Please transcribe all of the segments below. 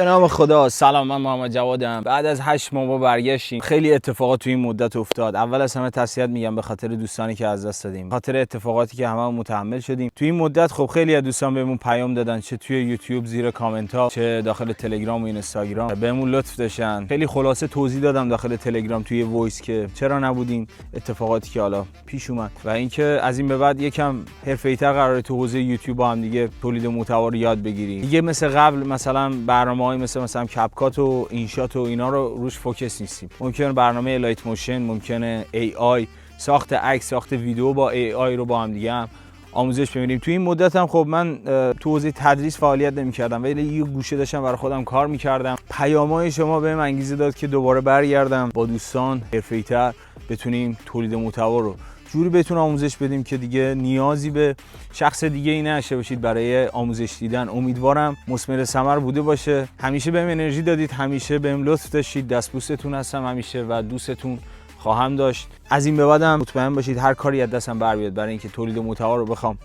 به نام خدا. سلام، من محمد جوادم. بعد از 8 ماه ما برگشتیم. خیلی اتفاقات تو این مدت افتاد. اول از همه تسلیت میگم به خاطر دوستانی که از دست دادیم، به خاطر اتفاقاتی که هممون متحمل شدیم تو این مدت. خب خیلی از دوستان بهمون پیام دادن، چه توی یوتیوب زیر کامنت ها، چه داخل تلگرام و اینستاگرام بهمون لطف داشتن. خیلی خلاصه توضیح دادم داخل تلگرام توی وایس که چرا نبودیم، اتفاقاتی که حالا پیش اومد و اینکه از این به بعد یکم حرفه‌ای‌تر قراره تو حوزه یوتیوب با هم دیگه تولید محتوا رو یاد بگیریم. دیگه مثل قبل مثلا برنامه‌های مثلا کپکات و اینشات و اینا رو روش فوکس نیستیم. ممکنه برنامه لایت موشن، ممکنه ای آی، ساخت عکس، ساخت ویدیو با ای آی رو با هم دیگه هم آموزش ببینیم. تو این مدت هم خب من تو حوزه تدریس فعالیت نمی‌کردم، ولی یه گوشه داشتم برای خودم کار می‌کردم. پیام‌های شما بهم انگیزه داد که دوباره برگردم با دوستان حرفه‌ای‌تر بتونیم تولید محتوا رو جوری بهتون آموزش بدیم که دیگه نیازی به شخص دیگه ای نشه باشید برای آموزش دیدن. امیدوارم مثمر ثمر بوده باشه. همیشه بهم انرژی دادید، همیشه بهم لطف داشتید. دستبوستتون هستم همیشه و دوستتون خواهم داشت. از این به بعدم مطمئن باشید هر کاری از دستم بر بیاد برای اینکه تولید محتوا رو بخوام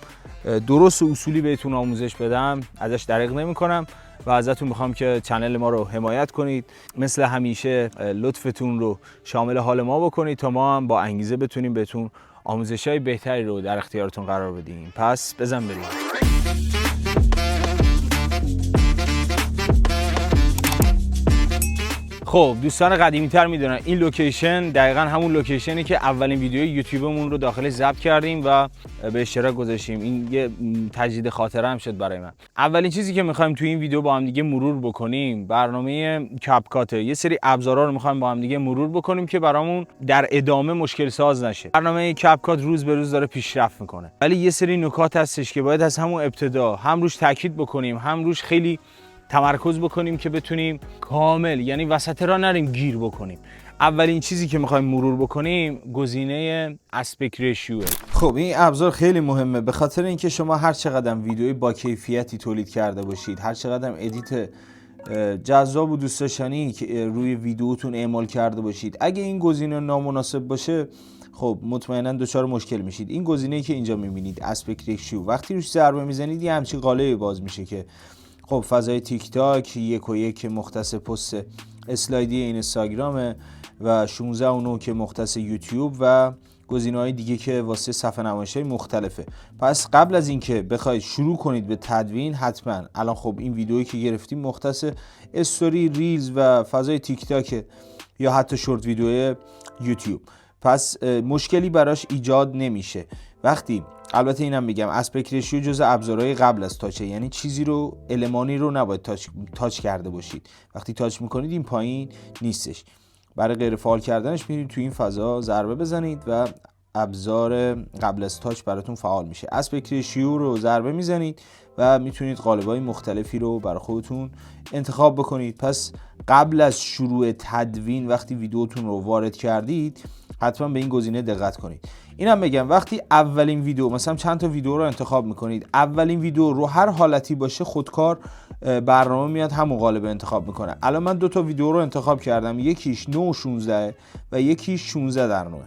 درست و اصولی بهتون آموزش بدم ازش دریغ نمی‌کنم و ازتون میخوام که چنل ما رو حمایت کنید. مثل همیشه لطفتون رو شامل حال ما بکنید تا ما هم با انگیزه بتونیم بهتون آموزش‌های بهتری رو در اختیارتون قرار بدیم. پس بزن بریم. خب دوستان قدیمی تر میدونن این لوکیشن دقیقا همون لوکیشنی که اولین ویدیو یوتیوبمون رو داخلش ضبط کردیم و به اشتراک گذاشتیم. این یه تجدید خاطره هم شد برای من. اولین چیزی که میخوایم تو این ویدیو با هم دیگه مرور بکنیم برنامه کپکات. یه سری ابزارا رو میخوایم با هم دیگه مرور بکنیم که برامون در ادامه مشکل ساز نشه. برنامه کپکات روز به روز داره پیشرفت میکنه، ولی یه سری نکات هستش که باید از همون ابتدا هم روش تاکید بکنیم، هم روش خیلی تمرکز بکنیم که بتونیم کامل، یعنی وسط را نریم گیر بکنیم. اولین چیزی که میخوایم مرور بکنیم گزینه اسپکت ریشیو. خب این ابزار خیلی مهمه به خاطر اینکه شما هر چقدر ویدیوی با کیفیتی تولید کرده باشید، هر چقدر ادیت جذاب و دوست داشتنی که روی ویدیوتون اعمال کرده باشید، اگه این گزینه نامناسب باشه خب مطمئنا دچار مشکل میشید. این گزینه‌ای که اینجا میبینید اسپکت ریشیو، وقتی روش ضربه میزنید یه همچین قالبی باز میشه که خب فضای تیک تاک 1:1 مختص پست اسلایدی اینستاگرام و 16:9 که مختص یوتیوب و گزینه‌های دیگه که واسه صفحه نمایش‌های مختلفه. پس قبل از اینکه بخواید شروع کنید به تدوین، حتما الان خب این ویدیویی که گرفتیم مختص استوری، ریلز و فضای تیک تاک یا حتی شورت ویدیو یوتیوب، پس مشکلی براش ایجاد نمیشه. وقتی البته اینم میگم اسپکت ریشیو جزء ابزارهای قبل از تاچه، یعنی چیزی رو، المانی رو نباید تاچ کرده باشید. وقتی تاچ میکنید این پایین نیستش. برای غیر فعال کردنش میرید تو این فضا ضربه بزنید و ابزار قبل از تاچ براتون فعال میشه. اسپکت ریشیو رو ضربه میزنید و میتونید قالب‌های مختلفی رو برای خودتون انتخاب بکنید. پس قبل از شروع تدوین وقتی ویدیوتون رو وارد کردید حتما به این گزینه دقت کنید. اینم بگم وقتی اولین ویدیو، مثلا چند تا ویدیو رو انتخاب میکنید، اولین ویدیو رو هر حالتی باشه خودکار برنامه میاد همون قالب انتخاب میکنه. الان من 2 تا ویدیو رو انتخاب کردم، یکیش 9:16 و یکیش 16:9.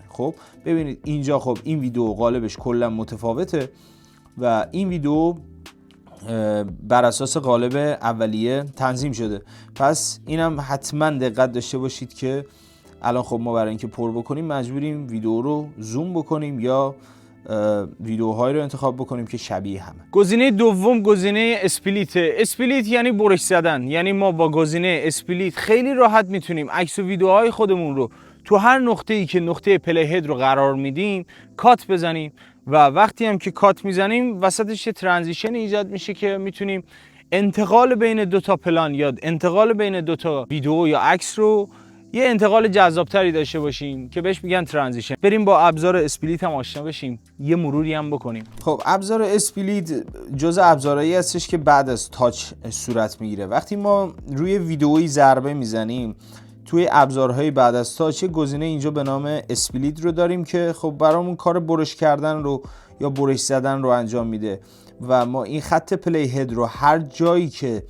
خب ببینید اینجا خب این ویدیو قالبش کلا متفاوته و این ویدیو بر اساس قالب اولیه تنظیم شده. پس اینم حتما دقت داشته باشید که الان خب ما برای اینکه پر بکنیم مجبوریم ویدیو رو زوم بکنیم یا ویدیوهایی رو انتخاب بکنیم که شبیه همه. گزینه دوم گزینه اسپلیت. اسپلیت یعنی برش زدن، یعنی ما با گزینه اسپلیت خیلی راحت میتونیم عکس و ویدیوهای خودمون رو تو هر نقطه‌ای که نقطه پلی هد رو قرار میدیم کات بزنیم و وقتی هم که کات میزنیم وسطش یه ترانزیشن ایجاد میشه که میتونیم انتقال بین 2 تا پلان یا انتقال بین 2 تا ویدیو یا عکس رو یه انتقال جذابتری داشته باشیم که بهش میگن ترانزیشن. بریم با ابزار اسپلیت هم آشنا بشیم، یه مروری هم بکنیم. خب ابزار اسپلیت جزء ابزارهایی هستش که بعد از تاچ صورت میگیره. وقتی ما روی ویدئویی ضربه میزنیم توی ابزارهای بعد از تاچ گزینه اینجا به نام اسپلیت رو داریم که خب برامون کار برش کردن رو یا برش زدن رو انجام میده و ما این خط پلی هد رو هر جایی که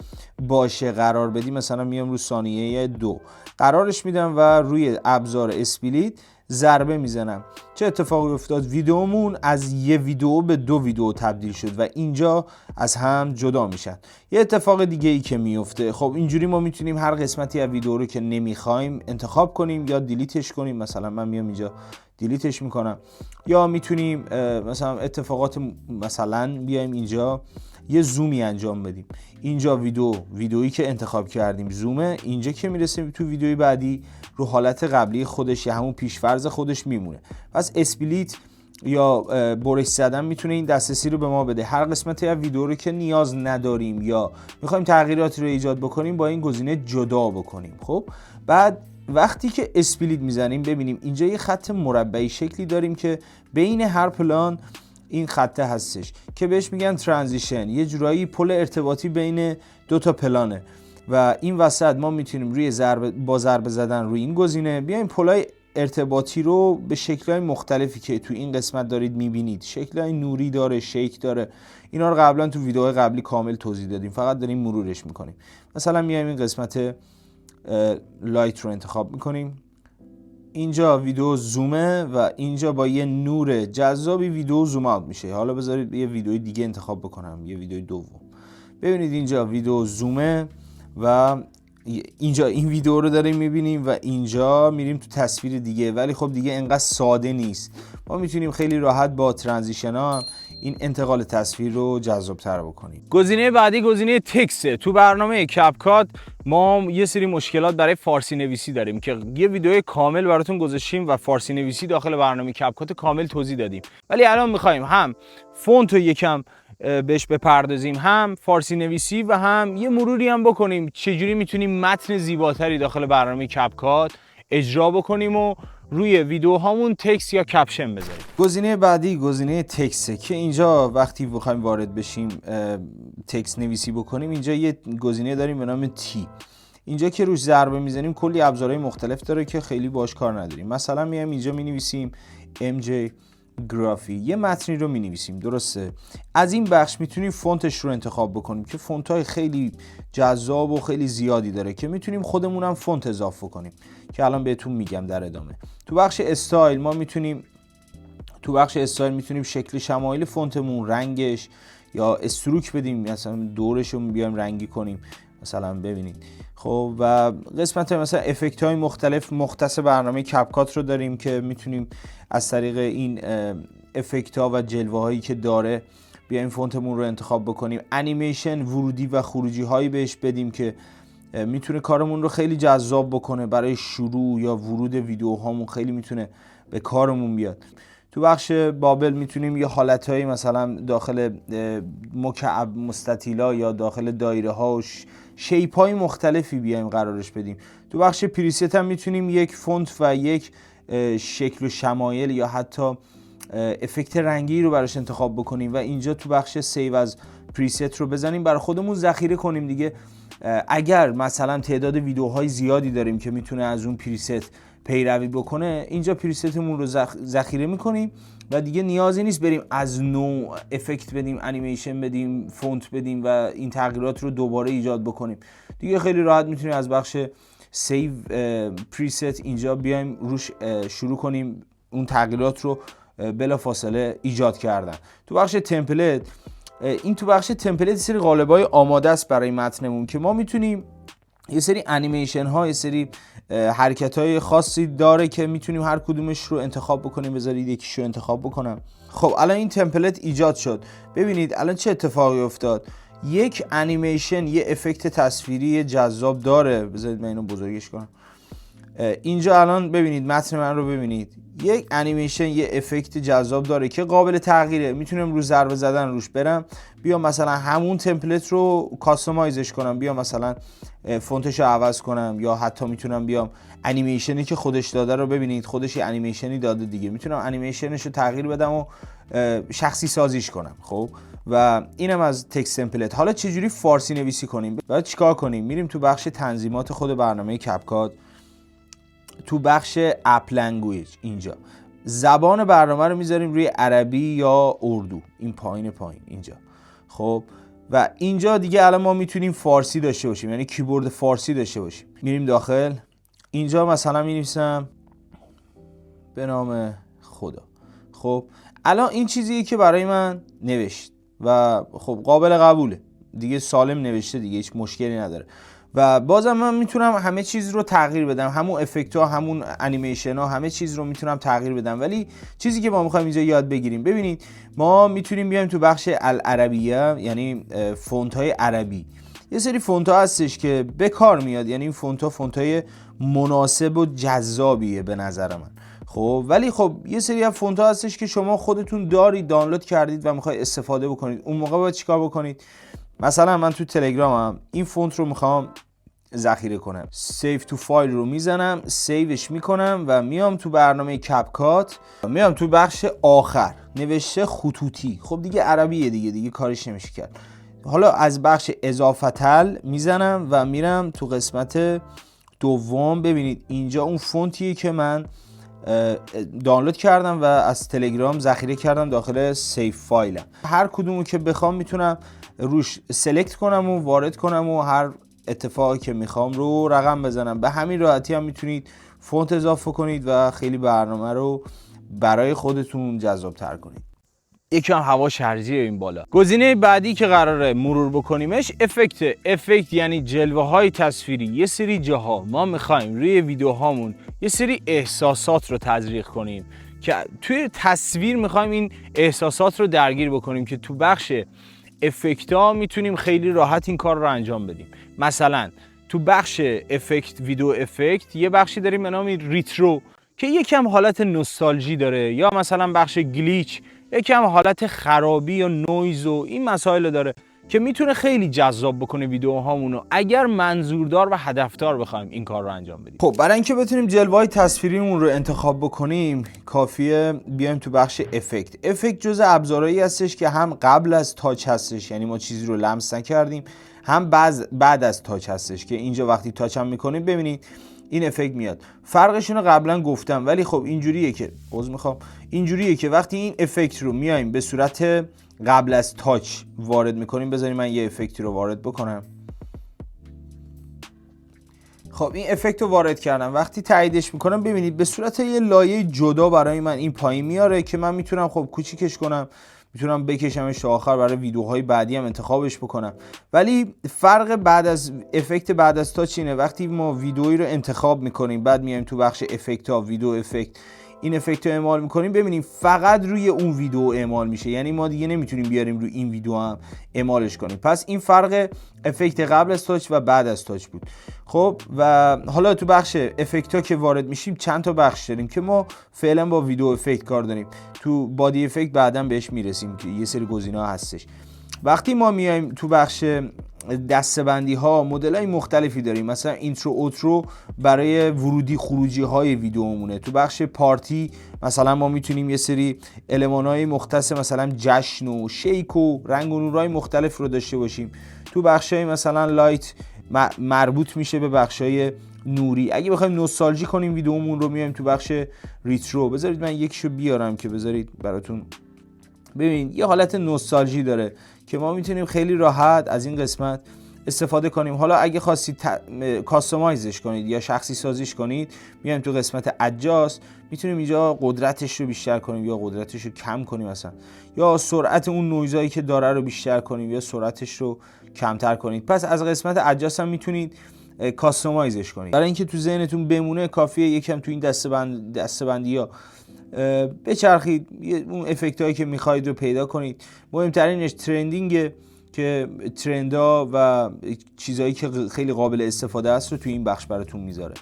باشه قرار بدیم، مثلا میام رو ثانیه 2 قرارش میدم و روی ابزار اسپلیت ضربه میزنم چه اتفاقی افتاد؟ ویدیومون از یه ویدیو به 2 ویدیو تبدیل شد و اینجا از هم جدا میشن. یه اتفاق دیگه ای که میفته، خب اینجوری ما میتونیم هر قسمتی از ویدیو رو که نمیخوایم انتخاب کنیم یا دیلیتش کنیم. مثلا من میام اینجا دیلیتش میکنم، یا میتونیم مثلا اتفاقات، مثلا بیایم اینجا یه زومی انجام بدیم. اینجا ویدئویی که انتخاب کردیم زومه، اینجا که میرسیم تو ویدئوی بعدی رو حالت قبلی خودش یا همون پیشفرض خودش میمونه. پس اسپلیت یا برش زدن میتونه این دسترسی رو به ما بده. هر قسمتی از ویدیو رو که نیاز نداریم یا میخوایم تغییراتی رو ایجاد بکنیم با این گزینه جدا بکنیم. خب بعد وقتی که اسپلیت میزنیم ببینیم اینجا یه خط مربعی شکلی داریم که بین هر پلان این خطه هستش که بهش میگن ترانزیشن، یه جورایی پل ارتباطی بین 2 تا پلانه و این وسط ما میتونیم روی با ضربه زدن روی این گزینه بیایم پلای ارتباطی رو به شکل‌های مختلفی که تو این قسمت دارید میبینید، شکل‌های نوری داره، شیک داره، اینا رو قبلا تو ویدیوهای قبلی کامل توضیح دادیم، فقط داریم مرورش میکنیم. مثلا میایم این قسمت لایت رو انتخاب میکنیم، اینجا ویدیو زومه و اینجا با یه نور جذابی ویدیو زوم اوت میشه. حالا بذارید یه ویدیوی دیگه انتخاب بکنم، یه ویدیوی دوم. ببینید اینجا ویدیو زومه و اینجا این ویدیو رو داریم میبینیم و اینجا میریم تو تصویر دیگه، ولی خب دیگه انقدر ساده نیست. ما میتونیم خیلی راحت با ترانزیشن ها این انتقال تصویر رو جذاب‌تر بکنیم. گزینه بعدی گزینه تکسته. تو برنامه کپکات ما یه سری مشکلات برای فارسی نویسی داریم که یه ویدیو کامل براتون گذاشتیم و فارسی نویسی داخل برنامه کپکات کامل توضیح دادیم، ولی الان می‌خوایم هم فونت رو یکم بهش بپردازیم، هم فارسی نویسی و هم یه مروری هم بکنیم چجوری میتونیم متن زیباتری داخل برنامه کپکات اجرا بکنیم و روی ویدیوهامون تکست یا کپشن بذاریم. گزینه بعدی گزینه تکسته که اینجا وقتی بخوایم وارد بشیم تکست نویسی بکنیم، اینجا یه گزینه داریم به نام تی. اینجا که روش ضربه میزنیم کلی ابزارهای مختلف داره که خیلی باش کار نداریم. مثلا میایم اینجا مینویسیم MJ گرافی، یه متنی رو مینویسیم، درسته؟ از این بخش میتونیم فونتش رو انتخاب بکنیم که فونت‌های خیلی جذاب و خیلی زیادی داره که میتونیم خودمونم فونت اضافه کنیم که الان بهتون میگم در ادامه. تو بخش استایل ما میتونیم شکل شمایل فونتمون، رنگش یا استروک بدیم، مثلا دورش رو بیایم رنگی کنیم، مثلا ببینید. خب و قسمت مثلا افکت های مختلف مختص برنامه کپکات رو داریم که میتونیم از طریق این افکت ها و جلوه هایی که داره بیایم فونتمون رو انتخاب بکنیم. انیمیشن ورودی و خروجی هایی بهش بدیم که میتونه کارمون رو خیلی جذاب بکنه برای شروع یا ورود ویدیوهامون، خیلی میتونه به کارمون بیاد. تو بخش بابل میتونیم یه حالتهایی مثلا داخل مکعب، مستطیلا یا داخل دایره ها و شیپ های مختلفی بیایم قرارش بدیم. تو بخش پریست هم میتونیم یک فونت و یک شکل و شمایل یا حتی افکت رنگی رو براش انتخاب بکنیم و اینجا تو بخش سیو از پریست رو بزنیم برای خودمون ذخیره کنیم دیگه. اگر مثلا تعداد ویدیوهای زیادی داریم که میتونه از اون پریست پیروی بکنه، اینجا پریستمون رو ذخیره میکنیم و دیگه نیازی نیست بریم از نو افکت بدیم، انیمیشن بدیم، فونت بدیم و این تغییرات رو دوباره ایجاد بکنیم. دیگه خیلی راحت میتونیم از بخش سیو پریست اینجا بیایم روش شروع کنیم اون تغییرات رو بلافاصله ایجاد کردن. تو بخش تمپلت، تو بخش تمپلت سری قالب‌های آماده است برای متنمون که ما میتونیم یه سری انیمیشن ها، یه سری حرکت های خاصی داره که میتونیم هر کدومش رو انتخاب بکنیم. بذارید یکیش رو انتخاب بکنم. خب الان این تمپلت ایجاد شد. ببینید الان چه اتفاقی افتاد. یک انیمیشن، یه افکت تصویری جذاب داره. بذارید من اینو بزرگش کنم. اینجا الان ببینید متن من رو ببینید، یک انیمیشن، یه افکت جذاب داره که قابل تغییره. میتونم رو ضربه زدن روش برم، بیام مثلا همون تمپلت رو کاستومایزش کنم، بیام مثلا فونتش رو عوض کنم، یا حتی میتونم بیام انیمیشنی که خودش داده رو ببینید، خودش یه انیمیشنی داده دیگه، میتونم انیمیشنش رو تغییر بدم و شخصی سازیش کنم. خب و اینم از تکست تمپلت. حالا چجوری فارسی نویسی کنیم؟ بعد چیکار کنیم؟ میریم تو بخش تنظیمات خود برنامه کپکات، تو بخش اپ لنگویج، اینجا زبان برنامه رو میذاریم روی عربی یا اردو، این پایین اینجا. خب و اینجا دیگه الان ما میتونیم فارسی داشته باشیم، یعنی کیبورد فارسی داشته باشیم. میریم داخل، اینجا مثلا مینویسم، به نام خدا. خب الان این چیزیه که برای من نوشت و خب قابل قبوله دیگه، سالم نوشته دیگه، هیچ مشکلی نداره و بازم من میتونم همه چیز رو تغییر بدم، همون افکت ها، همون انیمیشن ها، همه چیز رو میتونم تغییر بدم. ولی چیزی که ما میخوایم اینجا یاد بگیریم، ببینید ما میتونیم بیایم تو بخش العربیه، یعنی فونت های عربی. یه سری فونت ها هستش که به کار میاد، یعنی این فونت های مناسب و جذابیه به نظر من. خب ولی خب یه سری از فونت ها هستش که شما خودتون دارید، دانلود کردید و میخواید استفاده بکنید. اون موقع باید چیکار بکنید؟ مثلا من تو تلگرامم این فونت رو میخوام ذخیره کنم، سیو تو فایل رو میزنم، سیوش میکنم و میام تو برنامه کپکات، میام تو بخش آخر نوشته خطوطی. خب دیگه عربیه دیگه کارش نمیشه کرد. حالا از بخش اضافتل میزنم و میرم تو قسمت دوم. ببینید اینجا اون فونتیه که من دانلود کردم و از تلگرام ذخیره کردم داخل سیو فایلم. هر کدومو که بخوام میتونم روش سلکت کنم و وارد کنم و هر اتفاقی که میخوام رو رقم بزنم. به همین راحتی هم میتونید فونت اضافه کنید و خیلی برنامه رو برای خودتون جذاب‌تر کنید. یکم هوا شرجیه این بالا. گزینه بعدی که قراره مرور بکنیمش افکت یعنی جلوه های تصویری. یه سری جاها ما میخوایم روی ویدیوهامون یه سری احساسات رو تزریق کنیم که توی تصویر میخوایم این احساسات رو درگیر بکنیم که تو بخش افکت ها میتونیم خیلی راحت این کار رو انجام بدیم. مثلا تو بخش افکت، ویدیو افکت، یه بخشی داریم به نام ریترو که یکم حالت نوستالژی داره، یا مثلا بخش گلیچ یکم حالت خرابی یا نویز و این مسائل داره که میتونه خیلی جذاب بکنه ویدیوهامونو اگر منظوردار و هدفدار بخوایم این کار رو انجام بدیم. خب برای اینکه بتونیم جلوه‌های تصویریمون رو انتخاب بکنیم کافیه بیایم تو بخش افکت جزء ابزارهایی هستش که هم قبل از تاچ هستش، یعنی ما چیزی رو لمس نکردیم، هم بعد از تاچ هستش که اینجا وقتی تاچ هم میکنیم ببینید این افکت میاد. فرقشون رو قبلا گفتم، ولی خب اینجوریه که وقتی این افکت رو میایم به صورت قبل از تاچ وارد میکنیم، بذارید من یه افکتی رو وارد بکنم. خب این افکت رو وارد کردم، وقتی تاییدش میکنم ببینید به صورت یه لایه جدا برای من این پایین میاره که من میتونم خب کوچیکش کنم، میتونم بکشمش تا آخر برای ویدیوهای بعدی هم انتخابش بکنم. ولی فرق بعد از افکت بعد از تاچ اینه وقتی ما ویدیویی رو انتخاب میکنیم بعد میایم تو بخش افکت ها، ویدیو افکت، این افکت رو اعمال میکنیم، ببینیم فقط روی اون ویدیو اعمال میشه، یعنی ما دیگه نمیتونیم بیاریم روی این ویدیو هم اعمالش کنیم. پس این فرق افکت قبل از تاچ و بعد از تاچ بود. خب و حالا تو بخش افکت ها که وارد میشیم چند تا بخش داریم که ما فعلا با ویدیو افکت کار داریم. تو بادی افکت بعداً بهش میرسیم که یه سری گزینه‌ها هستش. وقتی ما میایم تو بخش دسته‌بندی ها مدل های مختلفی داریم، مثلا اینترو اوترو برای ورودی خروجی های ویدیومونه. تو بخش پارتی مثلا ما میتونیم یه سری المان‌های مختص مثلا جشن و شیک و رنگ و نورهای مختلف رو داشته باشیم. تو بخشای مثلا لایت مربوط میشه به بخشای نوری. اگه بخوایم نوستالژی کنیم ویدیومون رو میایم تو بخش ریترو. بذارید من یکیشو بیارم که بذارید براتون ببینید یه حالت نوستالژی داره که ما میتونیم خیلی راحت از این قسمت استفاده کنیم. حالا اگه خواستید کاستومایزش کنید یا شخصی سازیش کنید میایم تو قسمت ادجاست، میتونیم اینجا قدرتش رو بیشتر کنیم یا قدرتش رو کم کنیم مثلا، یا سرعت اون نویزایی که داره رو بیشتر کنیم یا سرعتش رو کمتر کنید. پس از قسمت ادجاست هم میتونید کاستومایزش کنید. برای اینکه تو ذهنتون بمونه کافیه یکم تو این دسته‌بندی‌ها بچرخید، اون افکت هایی که میخواید رو پیدا کنید. مهمترینش ترندینگ که ترندا و چیزهایی که خیلی قابل استفاده است رو توی این بخش براتون میذاره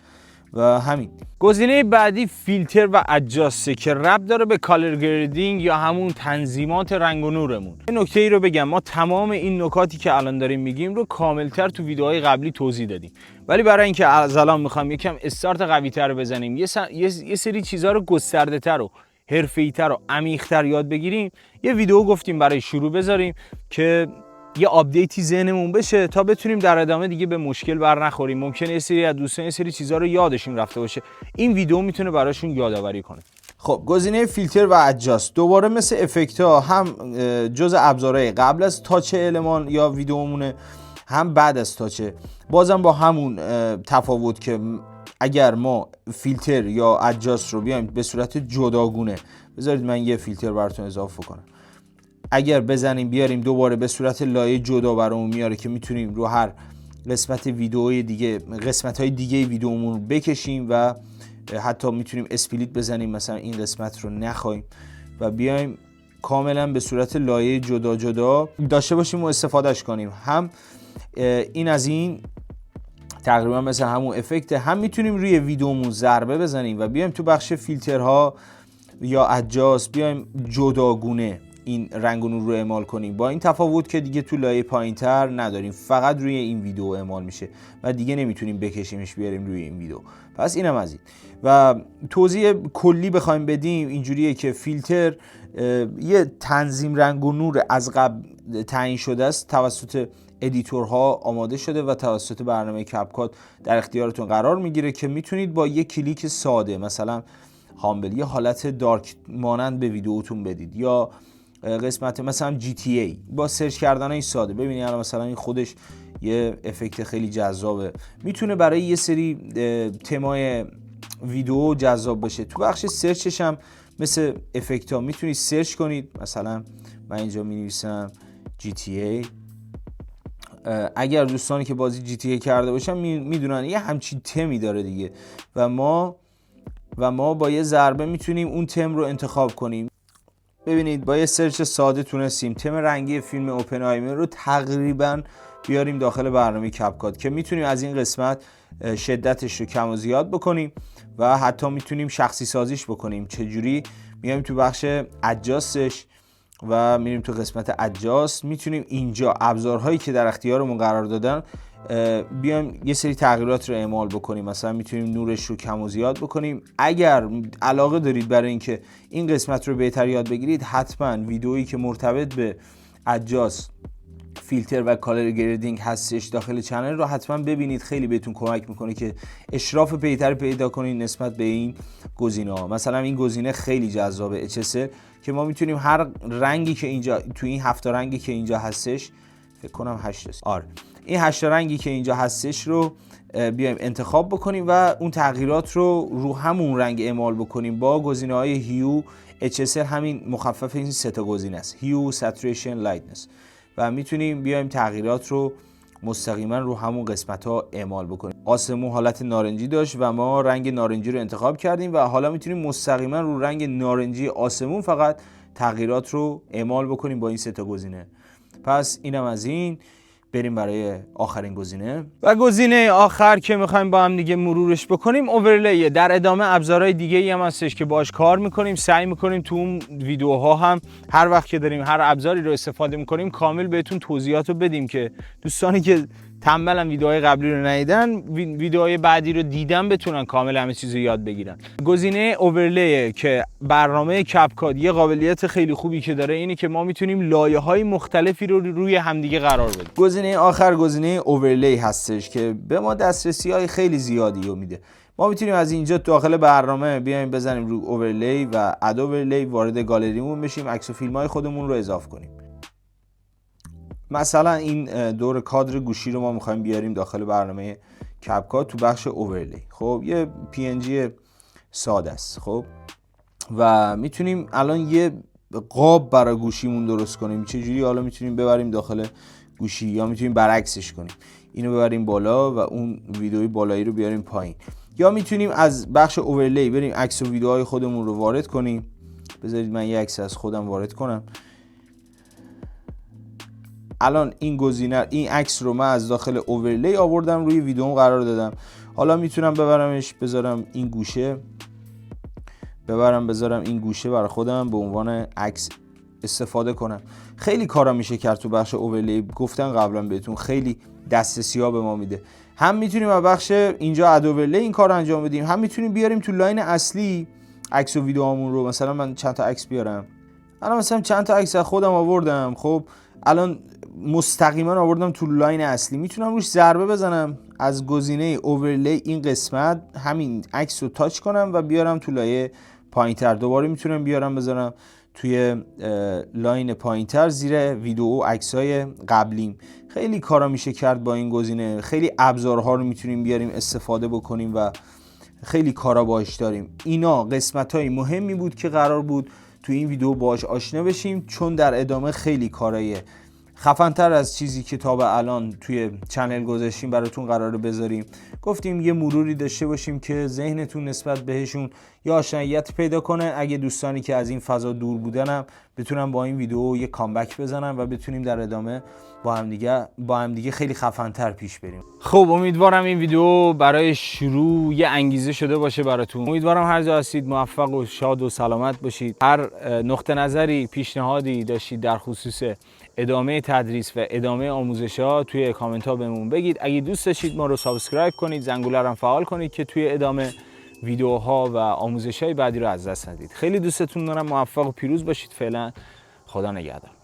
و همین. گزینه بعدی فیلتر و ادجاست که ربط داره به کالر گریدینگ یا همون تنظیمات رنگ و نورمون. یه نکته ای رو بگم، ما تمام این نکاتی که الان داریم میگیم رو کاملتر تو ویدیوهای قبلی توضیح دادیم، ولی برای اینکه از الان میخوام یکم استارت قوی‌تر بزنیم، یه سری چیزا رو گسترده‌تر و حرفه‌ای‌تر و عمیق‌تر یاد بگیریم، یه ویدیو گفتیم برای شروع بذاریم که یه آپدیتی ذهنمون بشه تا بتونیم در ادامه دیگه به مشکل بر نخوریم. ممکنه یه سری از دوستان یه سری چیزا رو یادشون رفته باشه، این ویدیو میتونه براشون یادآوری کنه. خب گزینه فیلتر و ادجاست دوباره مثل افکت ها هم جزء ابزارهای قبل از تاچ المان یا ویدیومونه هم بعد از تاچه، بازم با همون تفاوت که اگر ما فیلتر یا ادجاست رو بیایم به صورت جداگونه، بذارید من یه فیلتر براتون اضافه کنم، اگر بزنیم بیاریم دوباره به صورت لایه جدا برامون میاره که میتونیم رو هر قسمت ویدئوی دیگه قسمت‌های دیگه ویدئومون رو بکشیم و حتی میتونیم اسپلیت بزنیم، مثلا این قسمت رو نخوایم و بیایم کاملا به صورت لایه جدا جدا داشته باشیم و استفادهش کنیم. هم این از این تقریبا مثل همون افکت، هم میتونیم روی ویدئومون ضربه بزنیم و بیایم تو بخش فیلترها یا ادجاست بیایم جداگونه این رنگ و نور رو اعمال کنیم، با این تفاوت که دیگه تو لایه پایینتر نداریم، فقط روی این ویدیو اعمال میشه و دیگه نمیتونیم بکشیمش بیاریم روی این ویدیو. پس اینم از این. و توضیح کلی بخوایم بدیم اینجوریه که فیلتر یه تنظیم رنگ و نور از قبل تعیین شده است، توسط ادیتورها آماده شده و توسط برنامه کپکات در اختیارتون قرار میگیره که میتونید با یه کلیک ساده مثلا هامبل یه حالت دارک مانند به ویدیوتون بدید، یا قسمت مثلا GTA با سرچ کردن این ساده. ببینید الان مثلا این خودش یه افکت خیلی جذابه، میتونه برای یه سری تمای ویدیو جذاب باشه. تو بخش سرچش هم مثل افکت ها میتونید سرچ کنید، مثلا من اینجا می نویسم GTA. اگر دوستانی که بازی GTA کرده باشن میدونن یه همچین تمی داره دیگه و ما با یه ضربه میتونیم اون تم رو انتخاب کنیم. ببینید با یه سرچ ساده تونستیم تم رنگی فیلم اوپنهایمر رو تقریبا بیاریم داخل برنامه کپکات که میتونیم از این قسمت شدتش رو کم و زیاد بکنیم و حتی میتونیم شخصی سازیش بکنیم. چجوری؟ میایم تو بخش ادجاستش و میریم تو قسمت ادجاست، میتونیم اینجا ابزارهایی که در اختیارمون قرار دادن بیایم یه سری تغییرات رو اعمال بکنیم. مثلا میتونیم نورش رو کم و زیاد بکنیم. اگر علاقه دارید برای اینکه این قسمت رو بهتر یاد بگیرید، حتما ویدئویی که مرتبط به ادجاست، فیلتر و کالر گریدینگ هستش داخل چنل رو حتما ببینید، خیلی بهتون کمک میکنه که اشراف بهتر پیدا کنید نسبت به این گزینه‌ها. مثلا این گزینه خیلی جذابه HSL که ما میتونیم هر رنگی که اینجا تو این 7 رنگی که اینجا هستش، فکر کنم 8 است، این 8 رنگی که اینجا هستش رو بیایم انتخاب بکنیم و اون تغییرات رو همون رنگ اعمال بکنیم با گزینه‌های هیو HSL. همین مخفف این سه تا گزینه است، هیو، ساتوریشن، لایتنس، و میتونیم بیایم تغییرات رو مستقیما رو همون قسمت ها اعمال بکنیم. آسمون حالت نارنجی داشت و ما رنگ نارنجی رو انتخاب کردیم و حالا میتونیم مستقیما رو رنگ نارنجی آسمون فقط تغییرات رو اعمال بکنیم با این سه تا گزینه. پس اینم از این. بریم برای آخرین گزینه و گزینه آخر که میخوایم با هم دیگه مرورش بکنیم اوورلی. در ادامه ابزارهای دیگه ای هم هستش که باهاش کار میکنیم، سعی میکنیم تو اون ویدیوها هم هر وقت که داریم هر ابزاری رو استفاده میکنیم کامل بهتون توضیحات رو بدیم که دوستانی که تنبلن ویدیوهای قبلی رو ندیدن ویدیوهای بعدی رو دیدن بتونن کامل همه چیز رو یاد بگیرن. گزینه اوورلی که برنامه کپکات یه قابلیت خیلی خوبی که داره اینه که ما میتونیم لایه‌های مختلفی رو روی همدیگه قرار بدیم. گزینه آخر گزینه اوورلی هستش که به ما دسترسی‌های خیلی زیادی رو میده. ما میتونیم از اینجا داخل برنامه بیایم بزنیم رو اوورلی و اد اوورلی، وارد گالریمون بشیم، عکس و فیلم‌های خودمون رو اضافه کنیم. مثلا این دور کادر گوشی رو ما میخوایم بیاریم داخل برنامه کپکات تو بخش اوورلی. خب یه PNG ساده است. خب و میتونیم الان یه قاب برای گوشیمون درست کنیم. چجوری؟ حالا میتونیم ببریم داخل گوشی یا میتونیم برعکسش کنیم، اینو ببریم بالا و اون ویدئوی بالایی رو بیاریم پایین، یا میتونیم از بخش اوورلی بریم عکس و ویدئوهای خودمون رو وارد کنیم. بذارید من یه عکس از خودم وارد کنم. الان این گزینه، این عکس رو من از داخل اوورلی آوردم روی ویدیوم قرار دادم. حالا میتونم ببرمش بذارم این گوشه، بذارم این گوشه برای خودم به عنوان عکس استفاده کنم. خیلی کارا میشه کرد تو بخش اوورلی، گفتم قبلا بهتون خیلی دسترسی‌ها به ما میده. هم میتونیم از بخش اینجا اد اوورلی این کار انجام بدیم، هم میتونیم بیاریم تو لاین اصلی عکس و ویدیوامون رو. مثلا من چند تا عکس بیارم، الان مثلا چند تا عکس از خودم آوردم. خب الان مستقیما آوردم تو لاین اصلی، میتونم روش ضربه بزنم از گزینه اوورلی این قسمت همین عکس رو تاچ کنم و بیارم تو لایه پایینتر. دوباره میتونم بیارم بذارم توی لاین پایینتر زیر ویدیو و عکسای قبلیم. خیلی کارا میشه کرد با این گزینه، خیلی ابزارها رو میتونیم بیاریم استفاده بکنیم و خیلی کارا باهاش داریم. اینا قسمت‌های مهمی بود که قرار بود تو این ویدیو باهاش آشنا بشیم، چون در ادامه خیلی کارای خفن‌تر از چیزی که تا به الان توی چنل گذاشتیم براتون قراره بذاریم. گفتیم یه مروری داشته باشیم که ذهنتون نسبت بهشون یه آشناییت پیدا کنه. اگه دوستانی که از این فضا دور بودنم بتونن با این ویدیو یه کامبک بزنن و بتونیم در ادامه با هم دیگه خیلی خفن‌تر پیش بریم. خب امیدوارم این ویدیو برای شروع یه انگیزه شده باشه براتون. امیدوارم هر جا هستید موفق و شاد و سلامت باشید. هر نقطه نظری، پیشنهادی داشتید در خصوص ادامه تدریس و ادامه آموزش‌ها توی کامنت ها بهمون بگید. اگه دوست داشتید ما رو سابسکرایب کنید، زنگوله رو هم فعال کنید که توی ادامه ویدیوها و آموزش‌های بعدی رو از دست ندید. خیلی دوستتون دارم. موفق و پیروز باشید. فعلا خدا نگهدار.